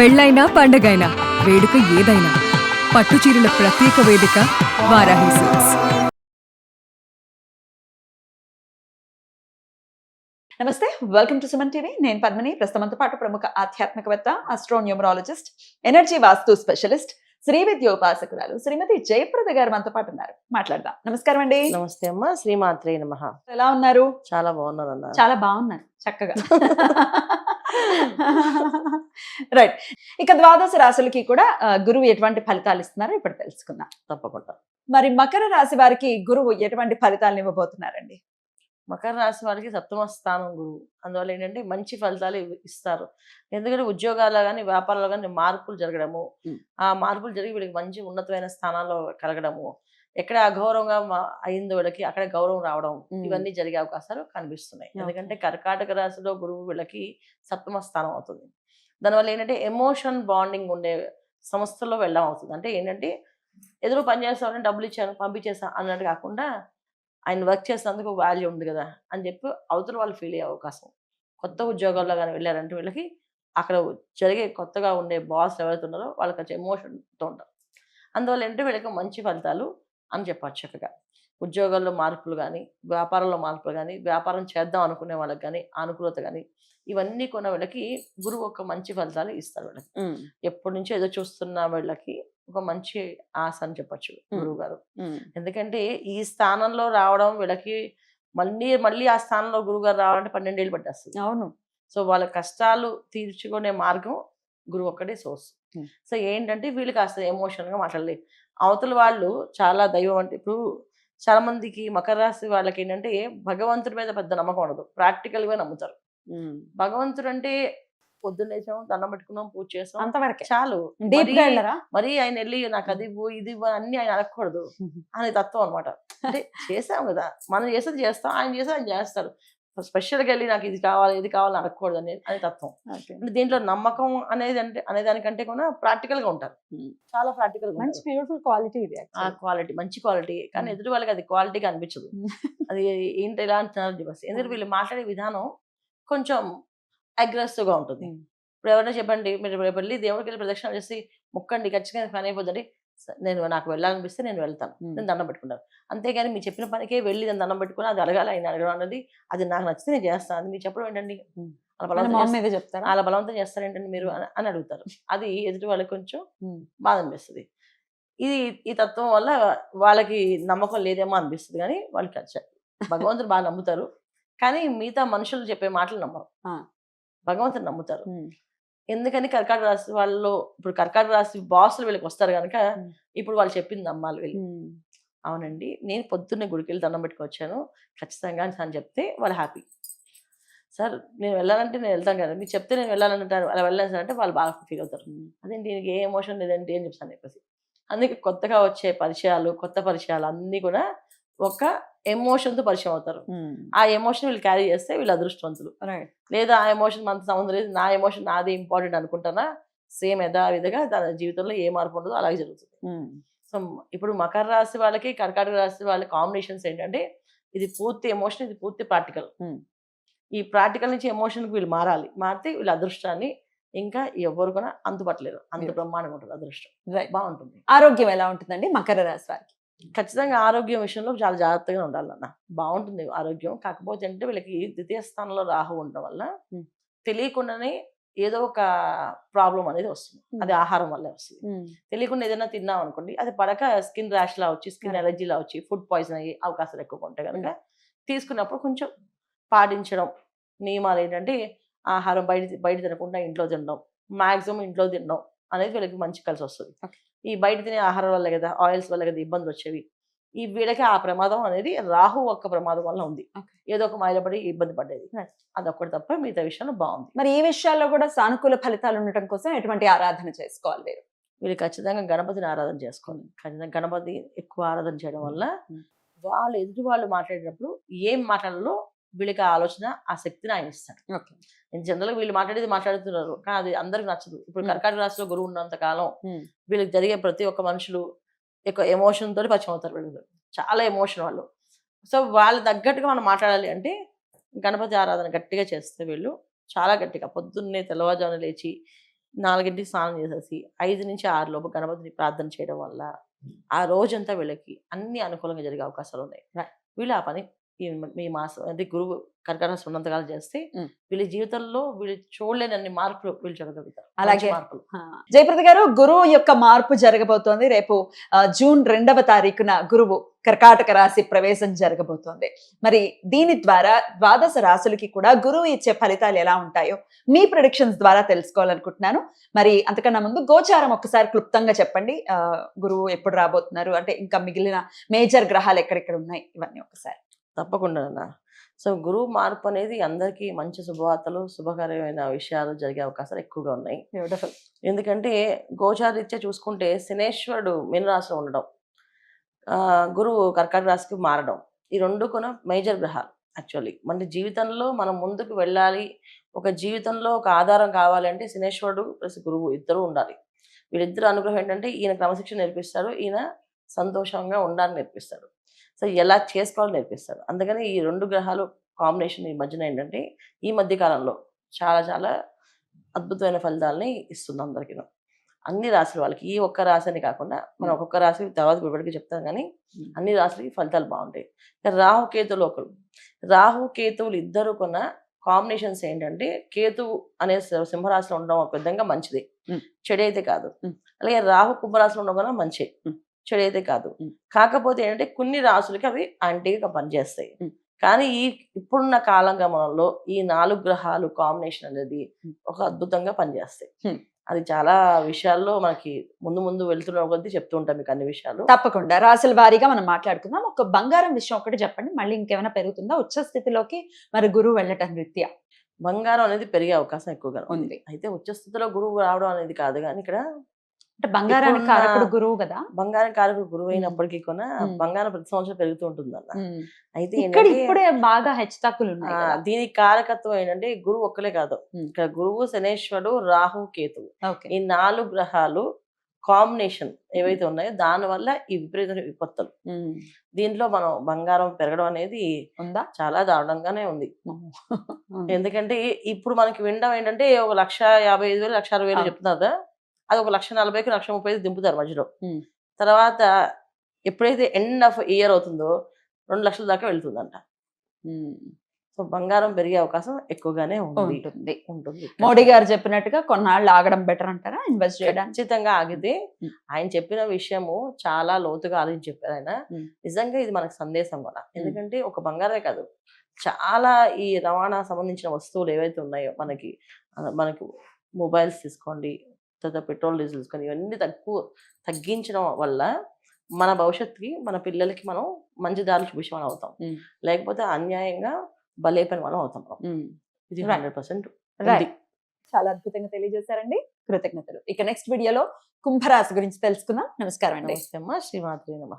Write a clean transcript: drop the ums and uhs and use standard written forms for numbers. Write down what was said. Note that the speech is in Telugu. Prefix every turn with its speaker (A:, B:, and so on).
A: పెళ్ళైనా పండగైనా వేడుక ఏదైనా పట్టుచీరల ప్రత్యేక వేదిక వారాహి సిల్క్స్.
B: నమస్తే, వెల్కమ్ టు సుమన్ టీవీ. నేను పద్మిని. ప్రస్తుతంతో పాటు ప్రముఖ ఆధ్యాత్మికవేత్త, ఆస్ట్రోన్యూమరాలజిస్ట్, ఎనర్జీ వాస్తు స్పెషలిస్ట్, శ్రీ విద్యోపాసకురాలు శ్రీమతి జయప్రద గారు మనతో పాటు ఉన్నారు. మాట్లాడదాం. నమస్కారం అండి.
C: నమస్తే అమ్మ. శ్రీమాత్రే నమః.
B: ఎలా ఉన్నారు?
C: చాలా బాగున్నారు అన్న.
B: చాలా బాగున్నారు, చక్కగా. రైట్. ఇక ద్వాదశ రాశులకి కూడా గురువు ఎటువంటి ఫలితాలు ఇస్తున్నారో ఇప్పుడు తెలుసుకుందాం.
C: తప్పకుండా.
B: మరి మకర రాశి వారికి గురువు ఎటువంటి ఫలితాలను ఇవ్వబోతున్నారండి?
C: మకర రాశి వారికి సప్తమ స్థానం గురువు. అందువల్ల ఏంటంటే మంచి ఫలితాలు ఇస్తారు. ఎందుకంటే ఉద్యోగాల్లో కానీ వ్యాపారాల్లో కానీ మార్పులు జరగడము, ఆ మార్పులు జరిగి వీళ్ళకి మంచి ఉన్నతమైన స్థానాల్లో కలగడము, ఎక్కడ అగౌరవంగా అయిందో వీళ్ళకి అక్కడ గౌరవం రావడం, ఇవన్నీ జరిగే అవకాశాలు కనిపిస్తున్నాయి. ఎందుకంటే కర్కాటక రాశిలో గురువు వీళ్ళకి సప్తమ స్థానం అవుతుంది. దానివల్ల ఏంటంటే ఎమోషన్ బాండింగ్ ఉండే సంస్థల్లో వెళ్ళడం అవుతుంది. అంటే ఏంటంటే ఎదురు పని చేస్తామని డబ్బులు ఇచ్చాను పంపించేసాను అన్నట్టు కాకుండా ఆయన వర్క్ చేసినందుకు వాల్యూ ఉంది కదా అని చెప్పి అవతల వాళ్ళు ఫీల్ అయ్యే అవకాశం. కొత్త ఉద్యోగాల్లో కానీ వెళ్ళారంటే వీళ్ళకి అక్కడ జరిగే కొత్తగా ఉండే బాస్ ఎవరైతే ఉన్నారో వాళ్ళకి వచ్చే ఎమోషన్తో ఉంటారు. అందువల్ల ఏంటంటే వీళ్ళకి మంచి ఫలితాలు అని చెప్పచ్చు. చక్కగా ఉద్యోగాల్లో మార్పులు కానీ, వ్యాపారంలో మార్పులు కానీ, వ్యాపారం చేద్దాం అనుకునే వాళ్ళకి కానీ అనుకూలత కానీ, ఇవన్నీ కొన్న వీళ్ళకి గురువు ఒక మంచి ఫలితాలు ఇస్తారు. వీళ్ళకి ఎప్పటి నుంచో ఏదో చూస్తున్న వీళ్ళకి ఒక మంచి ఆశ అని చెప్పచ్చు గురువు గారు. ఎందుకంటే ఈ స్థానంలో రావడం వీళ్ళకి మళ్ళీ మళ్ళీ ఆ స్థానంలో గురువు గారు రావాలంటే 12 ఏళ్ళు పట్టేస్తుంది.
B: అవును.
C: సో వాళ్ళ కష్టాలు తీర్చుకునే మార్గం గురువు ఒక్కటే సోర్స్. సో ఏంటంటే వీళ్ళు కాస్త ఎమోషన్గా మాట్లాడలేదు. అవతల వాళ్ళు చాలా దైవం అంటే ఇప్పుడు చాలా మందికి మకర రాశి వాళ్ళకి ఏంటంటే భగవంతుడి మీద పెద్ద నమ్మకం ఉండదు, ప్రాక్టికల్గా నమ్ముతారు. భగవంతుడు అంటే పొద్దున్న లేచాం, దండం పెట్టుకున్నాం, పూజ చేసాం,
B: అంతవరకే
C: చాలు. మరి ఆయన వెళ్ళి నాకు అది ఇవ్వు ఇది ఇవ్వు అన్ని ఆయన అడగకూడదు అనే తత్వం అనమాట. అంటే చేసాం కదా, మనం చేసేది చేస్తాం, ఆయన చేసేది ఆయన చేస్తారు. స్పెషల్గా వెళ్ళి నాకు ఇది కావాలి ఇది కావాలని అడగకూడదు అనే తత్వం. అంటే దీంట్లో నమ్మకం అనేది అనేదానికంటే కూడా ప్రాక్టికల్ గా ఉంటారు. చాలా ప్రాక్టికల్ గా
B: మంచి బ్యూటిఫుల్ క్వాలిటీ ఇది.
C: ఆ క్వాలిటీ మంచి క్వాలిటీ, కానీ ఎదుటి వాళ్ళకి అది క్వాలిటీగా అనిపించదు. అది ఏంటి ఎలా అంటున్నారు బస్. ఎందుకంటే వీళ్ళు మాట్లాడే విధానం కొంచెం అగ్రెసివ్ గా ఉంటుంది. ఇప్పుడు ఎవరైనా చెప్పండి, మీరు వెళ్ళి దేవుడికి వెళ్ళి ప్రదక్షిణ చేసి మొక్కండి ఖచ్చితంగా పని అయిపోద్దండి. నాకు వెళ్ళాలనిపిస్తే నేను వెళ్తాను, నేను దండం పెట్టుకుంటాను. అంతేగాని మీరు చెప్పిన పనికే వెళ్ళి నేను దండం పెట్టుకుని అది అడగాలి, ఆయన అడగడం అనేది అది నాకు నచ్చితే నేను చేస్తాను. అది మీరు చెప్పడం ఏంటండి, అలా బలవంతం చేస్తారేంటండి మీరు అని అడుగుతారు. అది ఎదుటి వాళ్ళకి కొంచెం బాధ అనిపిస్తుంది. ఈ తత్వం వల్ల వాళ్ళకి నమ్మకం లేదేమో అనిపిస్తుంది. కానీ వాళ్ళకి భగవంతుడు బాగా నమ్ముతారు, కానీ మిగతా మనుషులు చెప్పే మాటలు నమ్మరు, భగవంతుని నమ్ముతారు. ఎందుకని కర్కాటక రాశి వాళ్ళలో ఇప్పుడు కర్కాటక రాశి బాసులు వీళ్ళకి వస్తారు కనుక ఇప్పుడు వాళ్ళు చెప్పింది నమ్మాలి వీళ్ళు. అవునండి, నేను పొద్దున్నే గుడికి వెళ్ళి దండం పెట్టుకు వచ్చాను ఖచ్చితంగా అని చెప్తే వాళ్ళు హ్యాపీ. సార్ నేను వెళ్ళాలంటే నేను వెళ్తాను కదా, మీరు చెప్తే నేను వెళ్ళాలంటారు, అలా వెళ్ళాను సార్ అంటే వాళ్ళు బాగా ఫీల్ అవుతారు. అదేంటి దీనికి ఏ ఎమోషన్ లేదంటే ఏం చెప్తాను చెప్పేసి. అందుకే కొత్తగా వచ్చే పరిచయాలు, కొత్త పరిచయాలు అన్నీ కూడా ఒక ఎమోషన్తో పరిచయం అవుతారు. ఆ ఎమోషన్ వీళ్ళు క్యారీ చేస్తే వీళ్ళు అదృష్టవంతులు. లేదా ఆ ఎమోషన్ మనతో సంబంధం లేదు, నా ఎమోషన్ నాది ఇంపార్టెంట్ అనుకుంటానా, సేమ్ యథావిధిగా తన జీవితంలో ఏ మార్పు ఉండదో అలాగే జరుగుతుంది. సో ఇప్పుడు మకర రాశి వాళ్ళకి కర్కాటక రాశి వాళ్ళ కాంబినేషన్స్ ఏంటంటే ఇది పూర్తి ఎమోషన్, ఇది పూర్తి ప్రాక్టికల్. ఈ ప్రాక్టికల్ నుంచి ఎమోషన్కి వీళ్ళు మారాలి. మారితే వీళ్ళ అదృష్టాన్ని ఇంకా ఎవరు కూడా అంతుపట్టలేరు. అంత బ్రహ్మాండంగా ఉంటుంది అదృష్టం, బాగుంటుంది.
B: ఆరోగ్యం ఎలా ఉంటుందండి మకర రాశి వారికి?
C: ఖచ్చితంగా ఆరోగ్యం విషయంలో చాలా జాగ్రత్తగా ఉండాలన్న. బాగుంటుంది ఆరోగ్యం. కాకపోతే అంటే వీళ్ళకి ద్వితీయ స్థానంలో రాహు ఉండడం వల్ల తెలియకుండానే ఏదో ఒక ప్రాబ్లం అనేది వస్తుంది. అది ఆహారం వల్లే వస్తుంది. తెలియకుండా ఏదైనా తిన్నాం అనుకోండి, అది పడక స్కిన్ ర్యాష్ లా వచ్చి, స్కిన్ ఎలర్జీలా వచ్చి, ఫుడ్ పాయిజన్ అయ్యే అవకాశాలు ఎక్కువగా ఉంటాయి కనుక తీసుకున్నప్పుడు కొంచెం పాటించడం నియమాలు ఏంటంటే ఆహారం బయట తినకుండా ఇంట్లో తినడం, మాక్సిమం ఇంట్లో తినడం అనేది వీళ్ళకి మంచి కలిసి వస్తుంది. ఈ బయట తినే ఆహారం వల్ల కదా, ఆయిల్స్ వల్ల కదా ఇబ్బందులు వచ్చేవి. ఈ వీళ్ళకి ఆ ప్రమాదం అనేది రాహు ఒక్క ప్రమాదం వల్ల ఉంది. ఏదో ఒక మాయలపడి ఇబ్బంది పడేది, అదొక్కటి తప్ప మిగతా విషయంలో బాగుంది.
B: మరి ఈ విషయాల్లో కూడా సానుకూల ఫలితాలు ఉండటం కోసం ఎటువంటి ఆరాధన చేసుకోవాలి వీరు?
C: వీళ్ళు ఖచ్చితంగా గణపతిని ఆరాధన చేసుకోవాలి. ఖచ్చితంగా గణపతి ఎక్కువ ఆరాధన చేయడం వల్ల వాళ్ళు ఎదుటి వాళ్ళు మాట్లాడేటప్పుడు ఏం మాట్లాడాలో వీళ్ళకి ఆలోచన, ఆ శక్తిని ఆయన ఇస్తాడు. జనరల్గా వీళ్ళు మాట్లాడుతున్నారు కానీ అది అందరికి నచ్చదు. ఇప్పుడు కర్కాటక రాశిలో గురువు ఉన్నంత కాలం వీళ్ళకి జరిగే ప్రతి ఒక్క మనుషులు ఎక్కువ ఎమోషన్ తోటి పరిచయం అవుతారు. వీళ్ళు చాలా ఎమోషన్ వాళ్ళు. సో వాళ్ళు తగ్గట్టుగా మనం మాట్లాడాలి అంటే గణపతి ఆరాధన గట్టిగా చేస్తే వీళ్ళు చాలా గట్టిగా పొద్దున్నే తెల్లవారుజామున లేచి 4కి స్నానం చేసేసి 5 నుంచి 6 లోపు గణపతిని ప్రార్థన చేయడం వల్ల ఆ రోజంతా వీళ్ళకి అన్ని అనుకూలంగా జరిగే అవకాశాలు ఉన్నాయి.
B: Right.
C: వీళ్ళు ఆ పని ఈ మాసం అంటే గురువు కర్కాటక రాశి ఉన్నంతకాలం చేస్తే వీళ్ళ జీవితంలో వీళ్ళు చూడలేనన్ని మార్పులు వీళ్ళు జరగలుగుతారు.
B: అలాగే
C: మంచి మార్పులు.
B: జయప్రద గారు, గురువు యొక్క మార్పు జరగబోతోంది. రేపు జూన్ 2వ తారీఖున గురువు కర్కాటక రాశి ప్రవేశం జరగబోతోంది. మరి దీని ద్వారా ద్వాదశ రాశులకి కూడా గురువు ఇచ్చే ఫలితాలు ఎలా ఉంటాయో మీ ప్రొడిక్షన్స్ ద్వారా తెలుసుకోవాలనుకుంటున్నాను. మరి అంతకన్నా ముందు గోచారం ఒక్కసారి క్లుప్తంగా చెప్పండి. గురువు ఎప్పుడు రాబోతున్నారు, అంటే ఇంకా మిగిలిన మేజర్ గ్రహాలు ఎక్కడెక్కడ ఉన్నాయి, ఇవన్నీ ఒకసారి.
C: తప్పకుండా అన్న. సో గురువు మార్పు అనేది అందరికీ మంచి శుభవార్తలు, శుభకరమైన విషయాలు జరిగే అవకాశాలు ఎక్కువగా ఉన్నాయి.
B: బ్యూటిఫుల్.
C: ఎందుకంటే గోచారీత్యా చూసుకుంటే శనేశ్వరుడు మీనరాశిలో ఉండడం, గురువు కర్కాటక రాశికి మారడం, ఈ రెండు కూడా మేజర్ గ్రహాలు. యాక్చువల్లీ మన జీవితంలో మనం ముందుకు వెళ్ళాలి, ఒక జీవితంలో ఒక ఆధారం కావాలి అంటే శనేశ్వరుడు ప్లస్ గురువు ఇద్దరు ఉండాలి. వీళ్ళిద్దరు అనుగ్రహం ఏంటంటే ఈయన క్రమశిక్షణ నేర్పిస్తాడు, ఈయన సంతోషంగా ఉండాలని నేర్పిస్తాడు. సో ఎలా చేసుకోవాలో నేర్పిస్తాడు. అందుకని ఈ 2 గ్రహాలు కాంబినేషన్ ఈ మధ్యన ఏంటంటే ఈ మధ్య కాలంలో చాలా చాలా అద్భుతమైన ఫలితాలని ఇస్తుంది అందరికీ, అన్ని రాశుల వాళ్ళకి. ఈ ఒక్క రాశి అని కాకుండా మనం ఒక్కొక్క రాశి తర్వాత ఇప్పటికీ చెప్తాం, కానీ అన్ని రాశులకి ఫలితాలు బాగుంటాయి. రాహుకేతువులు ఒకరు, రాహుకేతువులు ఇద్దరు కొన్న కాంబినేషన్స్ ఏంటంటే కేతువు అనే సింహరాశిలో ఉండడం ఒక విధంగా మంచిది, చెడైతే కాదు. అలాగే రాహు కుంభరాశిలో ఉండడం కూడా మంచిది, చెడైతే కాదు. కాకపోతే ఏంటంటే కొన్ని రాశులకి అవి యాంటీగా పనిచేస్తాయి. కానీ ఇప్పుడున్న కాలగమనంలో ఈ 4 గ్రహాలు కాంబినేషన్ అనేది ఒక అద్భుతంగా పనిచేస్తాయి. అది చాలా విషయాల్లో మనకి ముందు ముందు వెళ్తున్న కొద్దీ చెప్తూ ఉంటాం మీకు అన్ని విషయాలు.
B: తప్పకుండా రాశుల వారీగా మనం మాట్లాడుకుందాం. ఒక బంగారం విషయం ఒకటి చెప్పండి, మళ్ళీ ఇంకేమైనా పెరుగుతుందా ఉచ్చ స్థితిలోకి మరి గురువు వెళ్ళటం రీత్యా?
C: బంగారం అనేది పెరిగే అవకాశం ఎక్కువగా
B: ఉంది.
C: అయితే ఉచ్చ స్థితిలో గురువు రావడం అనేది కాదు, కానీ ఇక్కడ
B: అంటే బంగారానికి కారకుడు గురువు కదా,
C: బంగారం కారకుడు గురువు అయినప్పటికీ కూడా బంగారం ప్రతి సంవత్సరం పెరుగుతూ ఉంటుంది అన్న. అయితే
B: ఇప్పుడే బాగా హెచ్చుతగ్గులు ఉన్నాయి.
C: దీనికి కారకత్వం ఏంటంటే గురువు ఒక్కలే కాదు, ఇక్కడ గురువు, శనేశ్వరుడు, రాహు, కేతువు, ఈ 4 గ్రహాలు కాంబినేషన్ ఏవైతే ఉన్నాయో దాని వల్ల ఈ విపరీత విపత్తులు. దీంట్లో మనం బంగారం పెరగడం అనేది
B: ఉందా,
C: చాలా దారుణంగానే ఉంది. ఎందుకంటే ఇప్పుడు మనకి వినడం ఏంటంటే 1,55,000 1,60,000 చెప్తున్నారు కదా, అది 1,40,000కి 1,30,000 దింపుతారు మధ్యలో. తర్వాత ఎప్పుడైతే ఎండ్ ఆఫ్ ఇయర్ అవుతుందో 2 లక్షల దాకా వెళ్తుందంట. సో బంగారం పెరిగే అవకాశం ఎక్కువగానే ఉంటుంది.
B: మోడీ గారు చెప్పినట్టుగా కొన్నాళ్ళు ఆగడం బెటర్ అంటారా ఇన్వెస్ట్ చేయడానికి?
C: ఖచ్చితంగా ఆగితే ఆయన చెప్పిన విషయము చాలా లోతుగా ఆలోచించి చెప్పారు ఆయన. నిజంగా ఇది మనకు సందేశం కూడా. ఎందుకంటే ఒక బంగారమే కాదు, చాలా ఈ రవాణా సంబంధించిన వస్తువులు ఏవైతే ఉన్నాయో మనకి మొబైల్స్ తీసుకోండి, తర్వాత పెట్రోల్ డీజిల్ తీసుకోండి, ఇవన్నీ తగ్గించడం వల్ల మన భవిష్యత్తుకి మన పిల్లలకి మనం మంచి దారి చూపించే మనం అవుతాం. లేకపోతే అన్యాయంగా బలైపోయిన మనం అవుతాం. ఇది 100%
B: చాలా అద్భుతంగా తెలియజేశారండి, కృతజ్ఞతలు. ఇక నెక్స్ట్ వీడియోలో కుంభరాశి గురించి తెలుసుకుందాం. నమస్కారం అండి.
C: నమస్తే అమ్మ, శ్రీమాత్రే నమః.